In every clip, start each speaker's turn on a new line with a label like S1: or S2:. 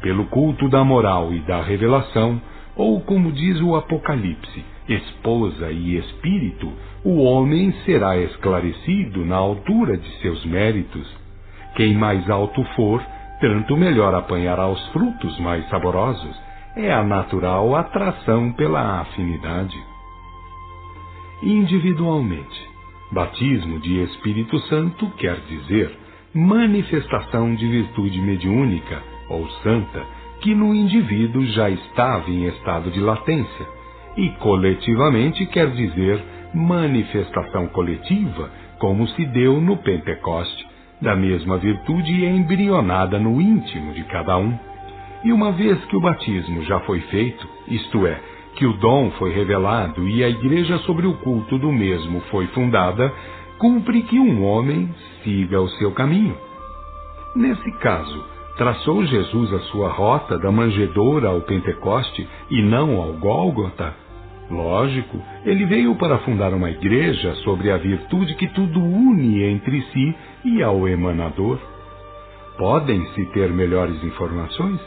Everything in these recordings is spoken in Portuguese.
S1: pelo culto da moral e da revelação, ou como diz o Apocalipse, esposa e espírito, o homem será esclarecido na altura de seus méritos. Quem mais alto for, tanto melhor apanhará os frutos mais saborosos. É a natural atração pela afinidade. Individualmente, batismo de Espírito Santo quer dizer manifestação de virtude mediúnica ou santa que no indivíduo já estava em estado de latência, e coletivamente quer dizer manifestação coletiva, como se deu no Pentecoste, da mesma virtude embrionada no íntimo de cada um. E uma vez que o batismo já foi feito, isto é, que o dom foi revelado e a igreja sobre o culto do mesmo foi fundada, cumpre que um homem siga o seu caminho. Nesse caso, traçou Jesus a sua rota da manjedoura ao Pentecoste e não ao Gólgota? Lógico, ele veio para fundar uma igreja sobre a virtude que tudo une entre si e ao emanador. Podem-se ter melhores informações?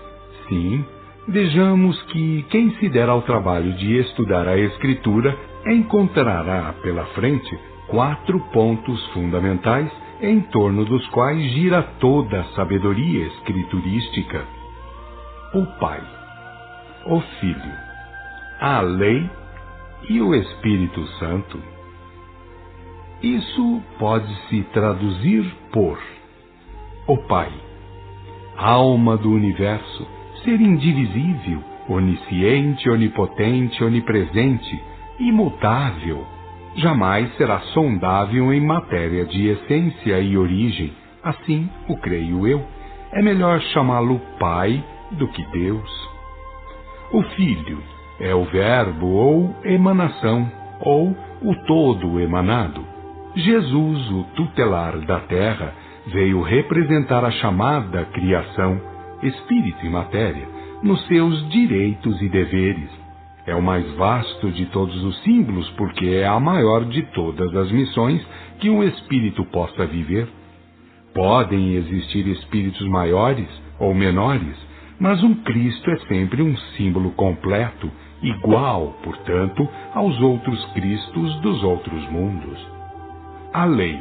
S1: Sim. Vejamos que quem se der ao trabalho de estudar a Escritura encontrará pela frente 4 pontos fundamentais em torno dos quais gira toda a sabedoria escriturística: o Pai, o Filho, a Lei e o Espírito Santo. Isso pode-se traduzir por: o Pai, alma do universo, ser indivisível, onisciente, onipotente, onipresente, imutável, jamais será sondável em matéria de essência e origem. Assim o creio eu. É melhor chamá-lo Pai do que Deus. O Filho é o Verbo ou emanação, ou o todo emanado. Jesus, o tutelar da terra, veio representar a chamada criação, espírito e matéria, nos seus direitos e deveres. É o mais vasto de todos os símbolos, porque é a maior de todas as missões que um espírito possa viver. Podem existir espíritos maiores ou menores, mas um Cristo é sempre um símbolo completo, igual, portanto, aos outros Cristos dos outros mundos. A lei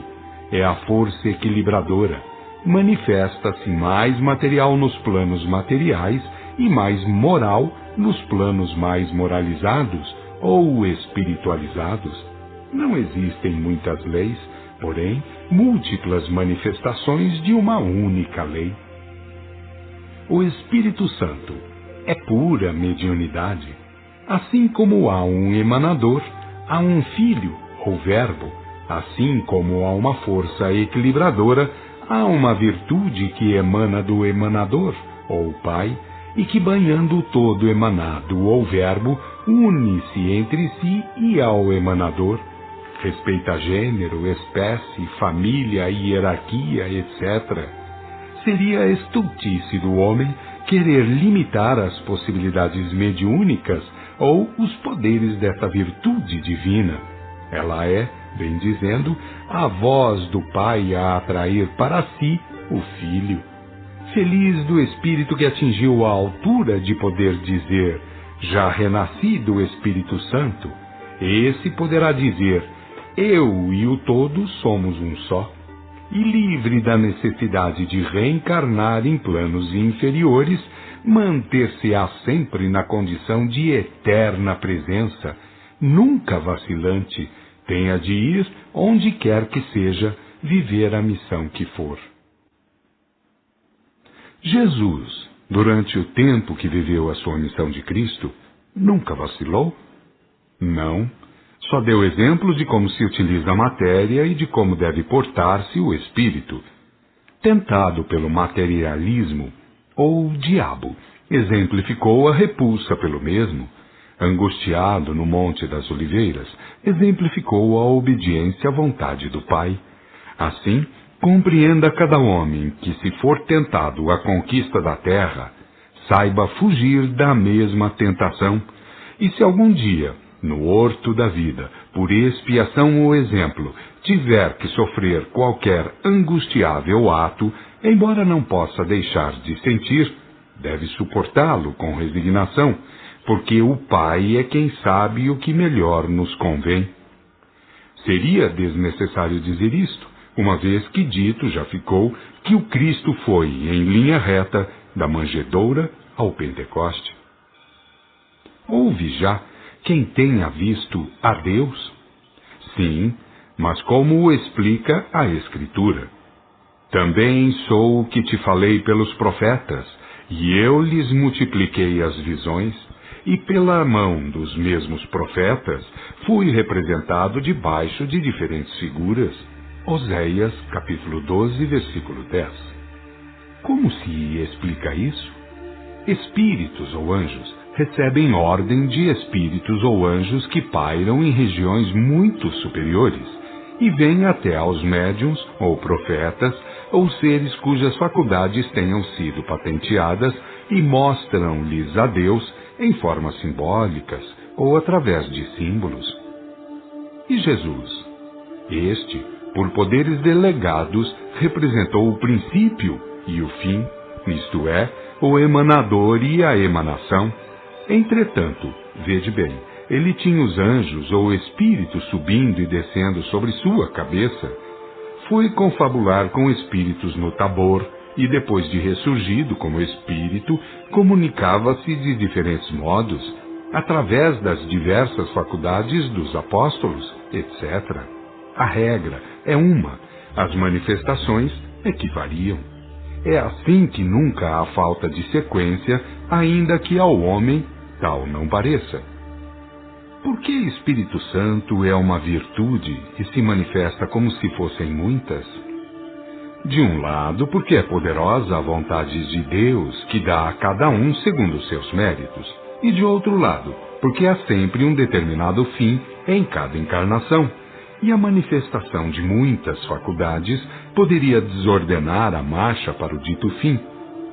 S1: é a força equilibradora. Manifesta-se mais material nos planos materiais e mais moral nos planos mais moralizados ou espiritualizados. Não existem muitas leis, porém, múltiplas manifestações de uma única lei. O Espírito Santo é pura mediunidade. Assim como há um emanador, há um filho ou verbo. Assim como há uma força equilibradora, há uma virtude que emana do emanador, ou Pai, e que, banhando o todo emanado ou verbo, une-se entre si e ao emanador. Respeita gênero, espécie, família, hierarquia, etc. Seria estultice do homem querer limitar as possibilidades mediúnicas ou os poderes dessa virtude divina. Ela é, bem dizendo, a voz do Pai a atrair para si o Filho. Feliz do espírito que atingiu a altura de poder dizer: já renasci do Espírito Santo. Esse poderá dizer: eu e o todo somos um só. E livre da necessidade de reencarnar em planos inferiores, manter-se-á sempre na condição de eterna presença, nunca vacilante, tenha de ir onde quer que seja, viver a missão que for. Jesus, durante o tempo que viveu a sua missão de Cristo, nunca vacilou? Não. Só deu exemplo de como se utiliza a matéria e de como deve portar-se o espírito. Tentado pelo materialismo, ou diabo, exemplificou a repulsa pelo mesmo. Angustiado no Monte das Oliveiras, exemplificou a obediência à vontade do Pai. Assim, compreenda cada homem que, se for tentado à conquista da terra, saiba fugir da mesma tentação, e se algum dia, no horto da vida, por expiação ou exemplo, tiver que sofrer qualquer angustiável ato, embora não possa deixar de sentir, deve suportá-lo com resignação, porque o Pai é quem sabe o que melhor nos convém. Seria desnecessário dizer isto, uma vez que dito já ficou que o Cristo foi, em linha reta, da manjedoura ao Pentecoste. Houve já quem tenha visto a Deus? Sim, mas como o explica a Escritura? Também sou o que te falei pelos profetas, e eu lhes multipliquei as visões, e pela mão dos mesmos profetas fui representado debaixo de diferentes figuras. Oséias, capítulo 12, versículo 10. Como se explica isso? Espíritos ou anjos recebem ordem de espíritos ou anjos que pairam em regiões muito superiores e vêm até aos médiuns ou profetas ou seres cujas faculdades tenham sido patenteadas e mostram-lhes a Deus em formas simbólicas ou através de símbolos. E Jesus? Este, por poderes delegados, representou o princípio e o fim, isto é, o emanador e a emanação. Entretanto, vede bem, ele tinha os anjos ou espíritos subindo e descendo sobre sua cabeça. Foi confabular com espíritos no Tabor, e depois de ressurgido como espírito, comunicava-se de diferentes modos, através das diversas faculdades dos apóstolos, etc. A regra é uma, as manifestações é que variam. É assim que nunca há falta de sequência, ainda que ao homem tal não pareça. Por que Espírito Santo é uma virtude e se manifesta como se fossem muitas? De um lado, porque é poderosa a vontade de Deus, que dá a cada um segundo os seus méritos, e de outro lado, porque há sempre um determinado fim em cada encarnação, e a manifestação de muitas faculdades poderia desordenar a marcha para o dito fim.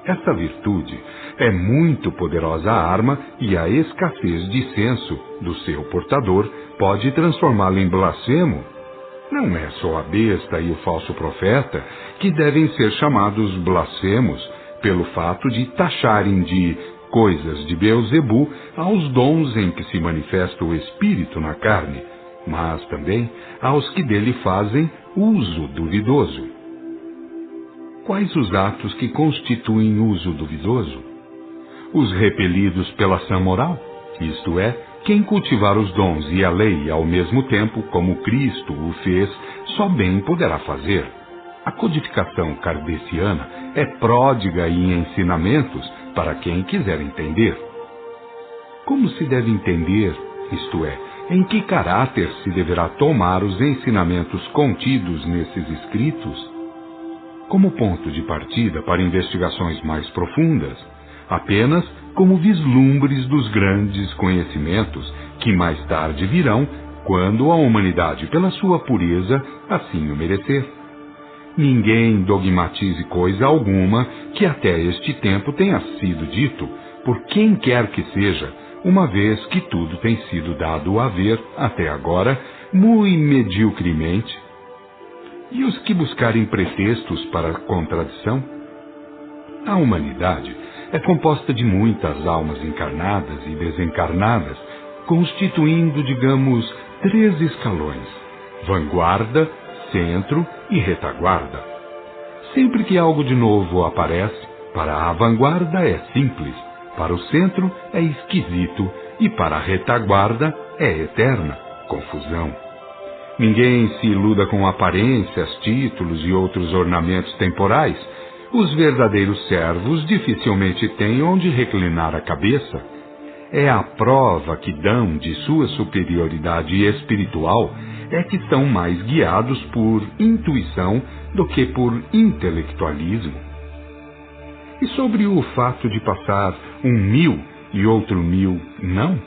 S1: Esta virtude é muito poderosa arma e a escassez de senso do seu portador pode transformá-lo em blasfemo. Não é só a besta e o falso profeta que devem ser chamados blasfemos pelo fato de taxarem de coisas de Beelzebu aos dons em que se manifesta o Espírito na carne, mas também aos que dele fazem uso duvidoso. Quais os atos que constituem uso duvidoso? Os repelidos pela ação moral, isto é, quem cultivar os dons e a lei ao mesmo tempo, como Cristo o fez, só bem poderá fazer. A codificação kardeciana é pródiga em ensinamentos para quem quiser entender. Como se deve entender, isto é, em que caráter se deverá tomar os ensinamentos contidos nesses escritos? Como ponto de partida para investigações mais profundas, apenas como vislumbres dos grandes conhecimentos que mais tarde virão quando a humanidade, pela sua pureza, assim o merecer. Ninguém dogmatize coisa alguma que até este tempo tenha sido dito por quem quer que seja, uma vez que tudo tem sido dado a ver, até agora, muito mediocremente. E os que buscarem pretextos para a contradição? A humanidade é composta de muitas almas encarnadas e desencarnadas, constituindo, digamos, 3 escalões: vanguarda, centro e retaguarda. Sempre que algo de novo aparece, para a vanguarda é simples, para o centro é esquisito e para a retaguarda é eterna confusão. Ninguém se iluda com aparências, títulos e outros ornamentos temporais. Os verdadeiros servos dificilmente têm onde reclinar a cabeça. É a prova que dão de sua superioridade espiritual é que são mais guiados por intuição do que por intelectualismo. E sobre o fato de passar 1000 e outro 1000 não?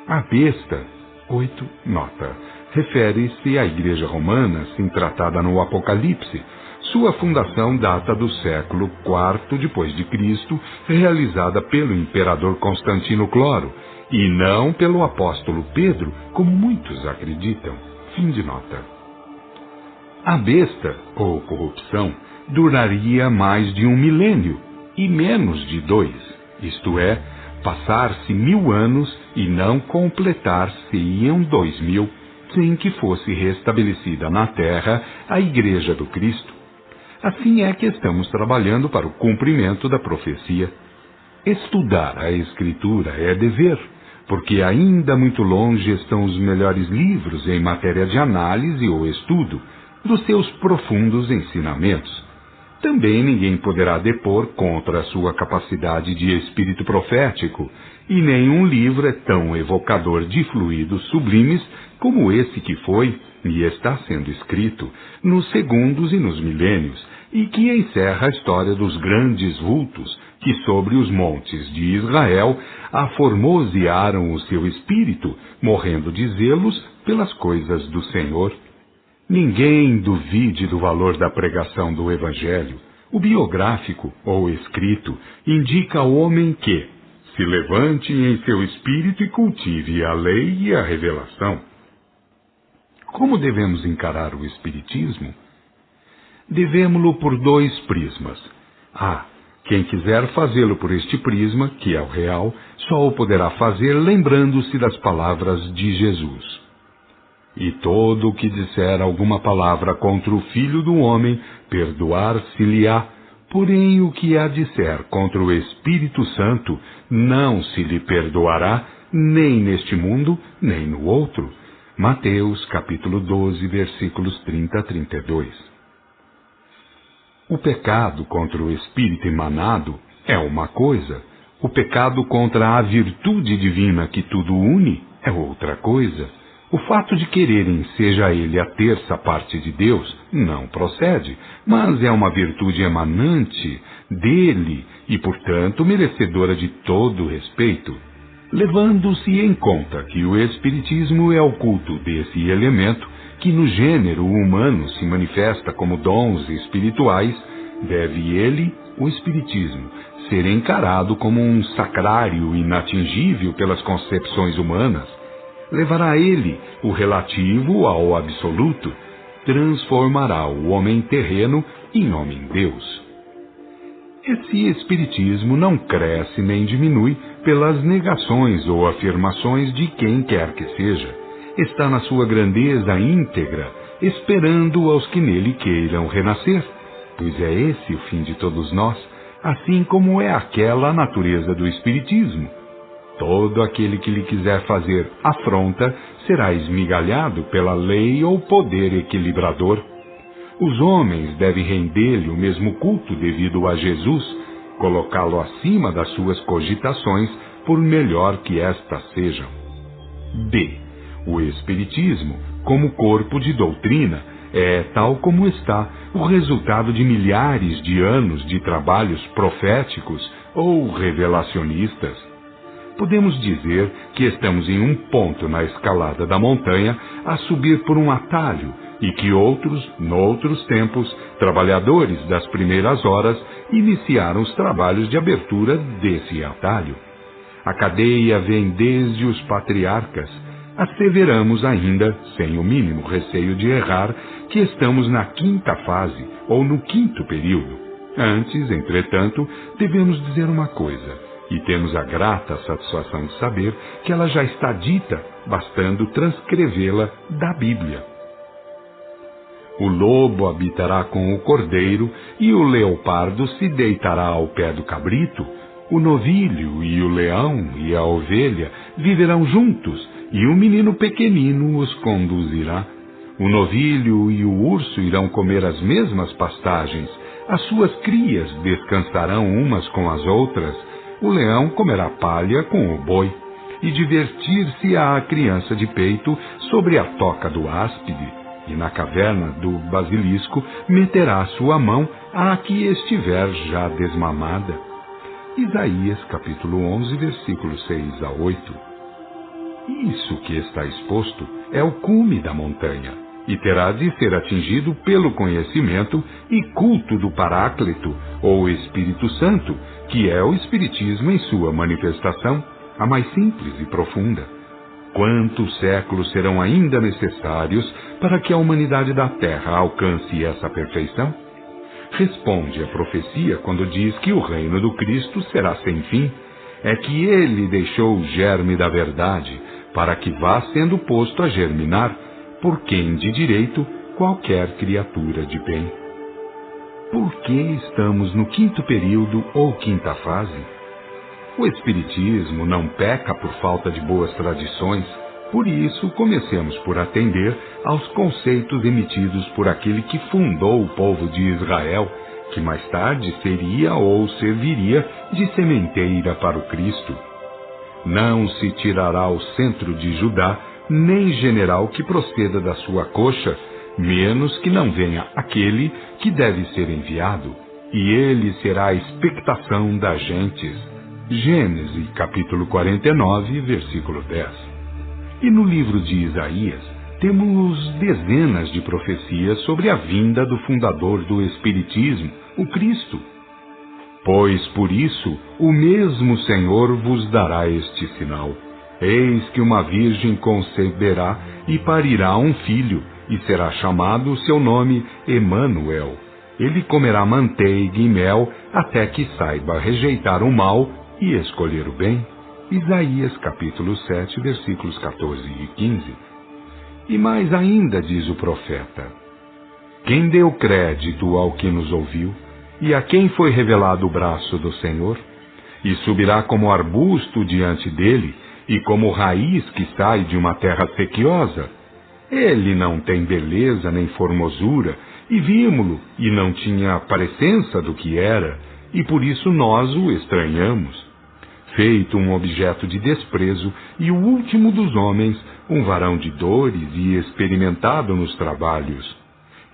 S1: A besta, 8, nota, refere-se à Igreja Romana, assim tratada no Apocalipse. Sua fundação data do século IV depois de Cristo, realizada pelo imperador Constantino Cloro, e não pelo apóstolo Pedro, como muitos acreditam. Fim de nota. A besta, ou corrupção, duraria mais de 1 milênio, e menos de 2, isto é, passar-se 1000 anos e não completar-se-iam 2000, sem que fosse restabelecida na terra a Igreja do Cristo. Assim é que estamos trabalhando para o cumprimento da profecia. Estudar a Escritura é dever, porque ainda muito longe estão os melhores livros em matéria de análise ou estudo dos seus profundos ensinamentos. Também ninguém poderá depor contra a sua capacidade de espírito profético, e nenhum livro é tão evocador de fluidos sublimes como esse que foi e está sendo escrito nos segundos e nos milênios, e que encerra a história dos grandes vultos que sobre os montes de Israel aformosearam o seu espírito, morrendo de zelos pelas coisas do Senhor. Ninguém duvide do valor da pregação do Evangelho. O biográfico, ou escrito, indica ao homem que se levante em seu espírito e cultive a lei e a revelação. Como devemos encarar o Espiritismo? Devemo-lo por 2 prismas. Quem quiser fazê-lo por este prisma, que é o real, só o poderá fazer lembrando-se das palavras de Jesus. E todo o que disser alguma palavra contra o Filho do Homem, perdoar-se-lhe-á, porém o que a disser contra o Espírito Santo, não se lhe perdoará, nem neste mundo, nem no outro. Mateus, capítulo 12, versículos 30 a 32. O pecado contra o espírito emanado é uma coisa, o pecado contra a virtude divina que tudo une é outra coisa. O fato de quererem seja ele a terça parte de Deus não procede, mas é uma virtude emanante dele e, portanto, merecedora de todo respeito. Levando-se em conta que o Espiritismo é o culto desse elemento, que no gênero humano se manifesta como dons espirituais, deve ele, o Espiritismo, ser encarado como um sacrário inatingível pelas concepções humanas. Levará ele o relativo ao absoluto, transformará o homem terreno em homem-deus. Esse Espiritismo não cresce nem diminui pelas negações ou afirmações de quem quer que seja. Está na sua grandeza íntegra, esperando aos que nele queiram renascer, pois é esse o fim de todos nós, assim como é aquela a natureza do Espiritismo. Todo aquele que lhe quiser fazer afronta será esmigalhado pela lei ou poder equilibrador. Os homens devem render-lhe o mesmo culto devido a Jesus, colocá-lo acima das suas cogitações, por melhor que estas sejam. B. O Espiritismo, como corpo de doutrina, é, tal como está, o resultado de milhares de anos de trabalhos proféticos ou revelacionistas. Podemos dizer que estamos em um ponto na escalada da montanha a subir por um atalho e que outros, noutros tempos, trabalhadores das primeiras horas, iniciaram os trabalhos de abertura desse atalho. A cadeia vem desde os patriarcas. Asseveramos ainda, sem o mínimo receio de errar, que estamos na 5ª fase, ou no 5º período. Antes, entretanto, devemos dizer uma coisa, e temos a grata satisfação de saber que ela já está dita, bastando transcrevê-la da Bíblia. O lobo habitará com o cordeiro, e o leopardo se deitará ao pé do cabrito. O novilho e o leão e a ovelha viverão juntos, e o menino pequenino os conduzirá. O novilho e o urso irão comer as mesmas pastagens, as suas crias descansarão umas com as outras, o leão comerá palha com o boi, e divertir-se-á a criança de peito sobre a toca do áspide, e na caverna do basilisco meterá sua mão à que estiver já desmamada. Isaías capítulo 11, versículos 6 a 8. Isso que está exposto é o cume da montanha, e terá de ser atingido pelo conhecimento e culto do Paráclito, ou Espírito Santo, que é o Espiritismo em sua manifestação, a mais simples e profunda. Quantos séculos serão ainda necessários para que a humanidade da Terra alcance essa perfeição? responde a profecia quando diz que o reino do Cristo será sem fim. É que ele deixou o germe da verdade, para que vá sendo posto a germinar, por quem de direito qualquer criatura de bem. Por que estamos no quinto período ou quinta fase? O Espiritismo não peca por falta de boas tradições, por isso comecemos por atender aos conceitos emitidos por aquele que fundou o povo de Israel, que mais tarde seria ou serviria de sementeira para o Cristo. Não se tirará o centro de Judá, nem general que proceda da sua coxa, menos que não venha aquele que deve ser enviado, e ele será a expectação das gentes. Gênesis, capítulo 49, versículo 10. E no livro de Isaías, temos dezenas de profecias sobre a vinda do fundador do Espiritismo, o Cristo. Pois por isso o mesmo Senhor vos dará este sinal. Eis que uma virgem conceberá e parirá um filho, e será chamado o seu nome Emanuel. Ele comerá manteiga e mel até que saiba rejeitar o mal e escolher o bem. Isaías capítulo 7, versículos 14 e 15. E mais ainda diz o profeta: quem deu crédito ao que nos ouviu, e a quem foi revelado o braço do Senhor? E subirá como arbusto diante dele, e como raiz que sai de uma terra sequiosa. Ele não tem beleza nem formosura, e vimo-lo, e não tinha parecença do que era, e por isso nós o estranhamos. Feito um objeto de desprezo, e o último dos homens, um varão de dores e experimentado nos trabalhos.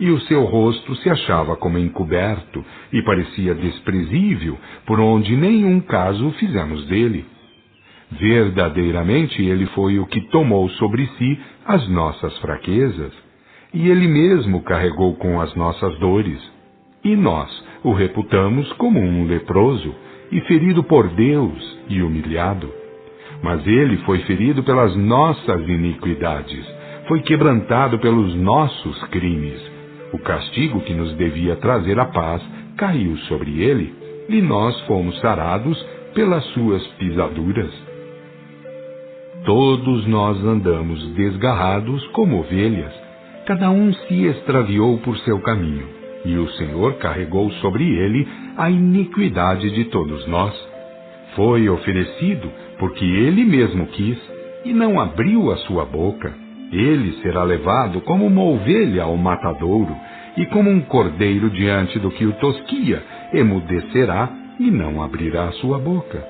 S1: E o seu rosto se achava como encoberto, e parecia desprezível, por onde nenhum caso fizemos dele. Verdadeiramente ele foi o que tomou sobre si as nossas fraquezas, e ele mesmo carregou com as nossas dores. E nós o reputamos como um leproso, e ferido por Deus e humilhado. Mas ele foi ferido pelas nossas iniquidades, foi quebrantado pelos nossos crimes. O castigo que nos devia trazer a paz caiu sobre ele, e nós fomos sarados pelas suas pisaduras. Todos nós andamos desgarrados como ovelhas, cada um se extraviou por seu caminho, e o Senhor carregou sobre ele a iniquidade de todos nós. Foi oferecido porque ele mesmo quis, e não abriu a sua boca. Ele será levado como uma ovelha ao matadouro, e como um cordeiro diante do que o tosquia, emudecerá e não abrirá a sua boca.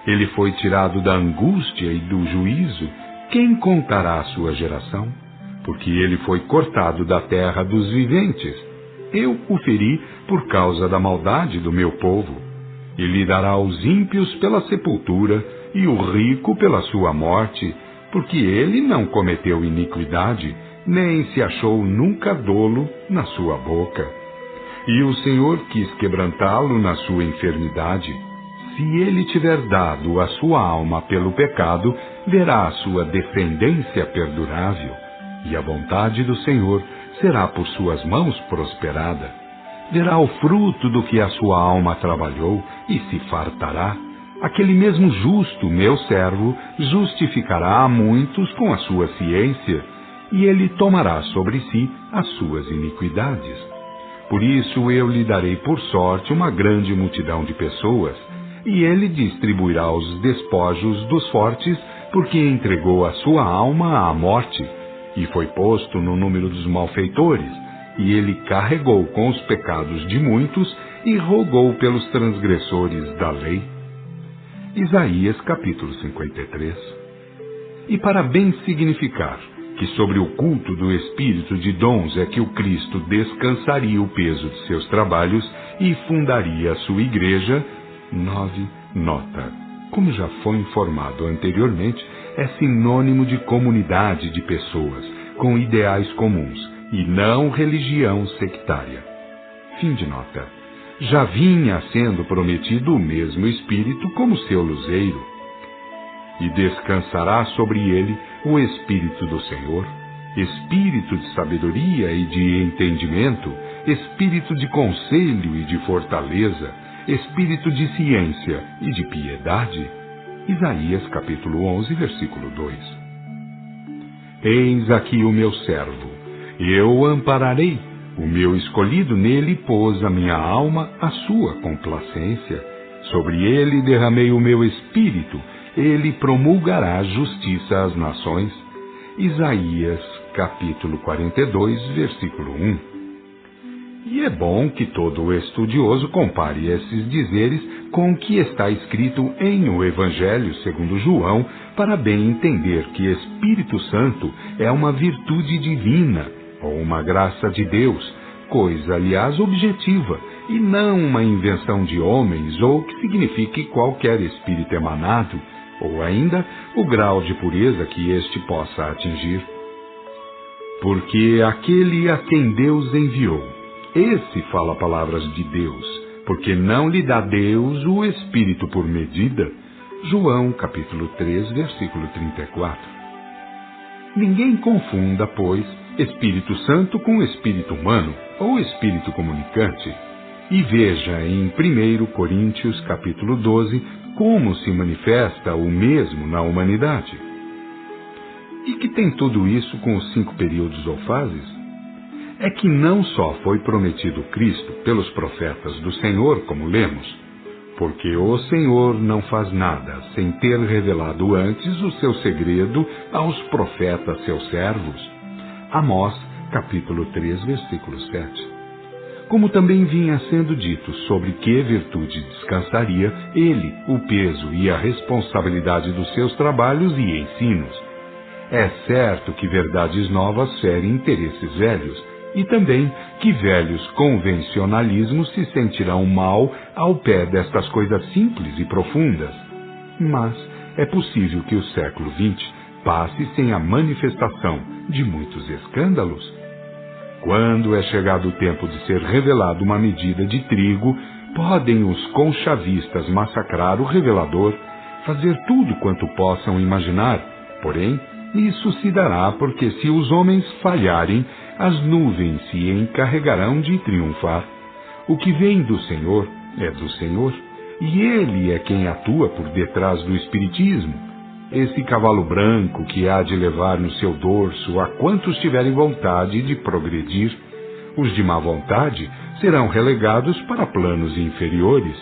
S1: Ele foi tirado da angústia e do juízo. Quem contará a sua geração? Porque ele foi cortado da terra dos viventes. Eu o feri por causa da maldade do meu povo. E lhe dará os ímpios pela sepultura e o rico pela sua morte, porque ele não cometeu iniquidade, nem se achou nunca dolo na sua boca. E o Senhor quis quebrantá-lo na sua enfermidade. Se ele tiver dado a sua alma pelo pecado, verá a sua descendência perdurável, e a vontade do Senhor será por suas mãos prosperada. Verá o fruto do que a sua alma trabalhou, e se fartará. Aquele mesmo justo, meu servo, justificará a muitos com a sua ciência, e ele tomará sobre si as suas iniquidades. Por isso eu lhe darei por sorte uma grande multidão de pessoas, e ele distribuirá os despojos dos fortes, porque entregou a sua alma à morte, e foi posto no número dos malfeitores, e ele carregou com os pecados de muitos, e rogou pelos transgressores da lei. Isaías capítulo 53. E para bem significar que sobre o culto do espírito de dons é que o Cristo descansaria o peso de seus trabalhos e fundaria a sua igreja, 9. Nota. Como já foi informado anteriormente, é sinônimo de comunidade de pessoas com ideais comuns e não religião sectária. Fim de nota. Já vinha sendo prometido o mesmo Espírito como seu luzeiro. E descansará sobre ele o Espírito do Senhor, Espírito de sabedoria e de entendimento, espírito de conselho e de fortaleza, espírito de ciência e de piedade. Isaías capítulo 11, versículo 2. Eis aqui o meu servo, eu o ampararei, o meu escolhido nele pôs a minha alma a sua complacência. Sobre ele derramei o meu espírito, ele promulgará justiça às nações. Isaías capítulo 42, versículo 1. E é bom que todo estudioso compare esses dizeres com o que está escrito em o Evangelho segundo João, para bem entender que Espírito Santo é uma virtude divina, ou uma graça de Deus, coisa, aliás, objetiva, e não uma invenção de homens, ou que signifique qualquer espírito emanado, ou ainda o grau de pureza que este possa atingir. Porque aquele a quem Deus enviou, esse fala palavras de Deus, porque não lhe dá Deus o Espírito por medida. João capítulo 3, versículo 34. Ninguém confunda, pois, Espírito Santo com Espírito humano, ou Espírito comunicante. E veja em 1 Coríntios capítulo 12, como se manifesta o mesmo na humanidade. E que tem tudo isso com os 5 períodos ou fases? É que não só foi prometido Cristo pelos profetas do Senhor, como lemos, porque o Senhor não faz nada sem ter revelado antes o seu segredo aos profetas seus servos. Amós, capítulo 3, versículo 7. Como também vinha sendo dito sobre que virtude descansaria ele, o peso e a responsabilidade dos seus trabalhos e ensinos. É certo que verdades novas ferem interesses velhos, e também que velhos convencionalismos se sentirão mal ao pé destas coisas simples e profundas. Mas é possível que o século XX passe sem a manifestação de muitos escândalos. Quando é chegado o tempo de ser revelado uma medida de trigo, podem os conchavistas massacrar o revelador, fazer tudo quanto possam imaginar, porém, isso se dará porque se os homens falharem, as nuvens se encarregarão de triunfar. O que vem do Senhor é do Senhor, e Ele é quem atua por detrás do Espiritismo. Esse cavalo branco que há de levar no seu dorso a quantos tiverem vontade de progredir. Os de má vontade serão relegados para planos inferiores.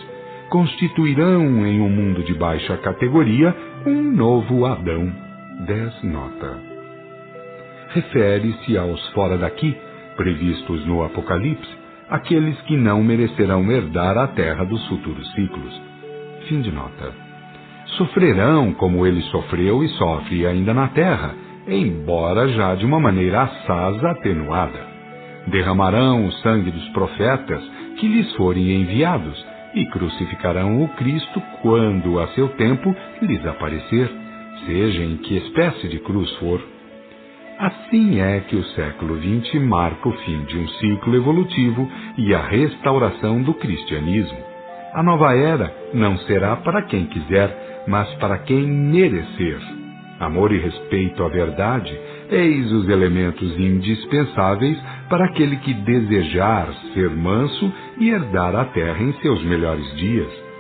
S1: Constituirão em um mundo de baixa categoria um novo Adão. 10 nota. Refere-se aos fora daqui, previstos no Apocalipse, aqueles que não merecerão herdar a terra dos futuros ciclos. Fim de nota. Sofrerão como ele sofreu e sofre ainda na terra, embora já de uma maneira assaz atenuada. Derramarão o sangue dos profetas que lhes forem enviados e crucificarão o Cristo quando a seu tempo lhes aparecer, seja em que espécie de cruz for. Assim é que o século XX marca o fim de um ciclo evolutivo e a restauração do cristianismo. A nova era não será para quem quiser, mas para quem merecer. Amor e respeito à verdade, eis os elementos indispensáveis para aquele que desejar ser manso e herdar a terra em seus melhores dias.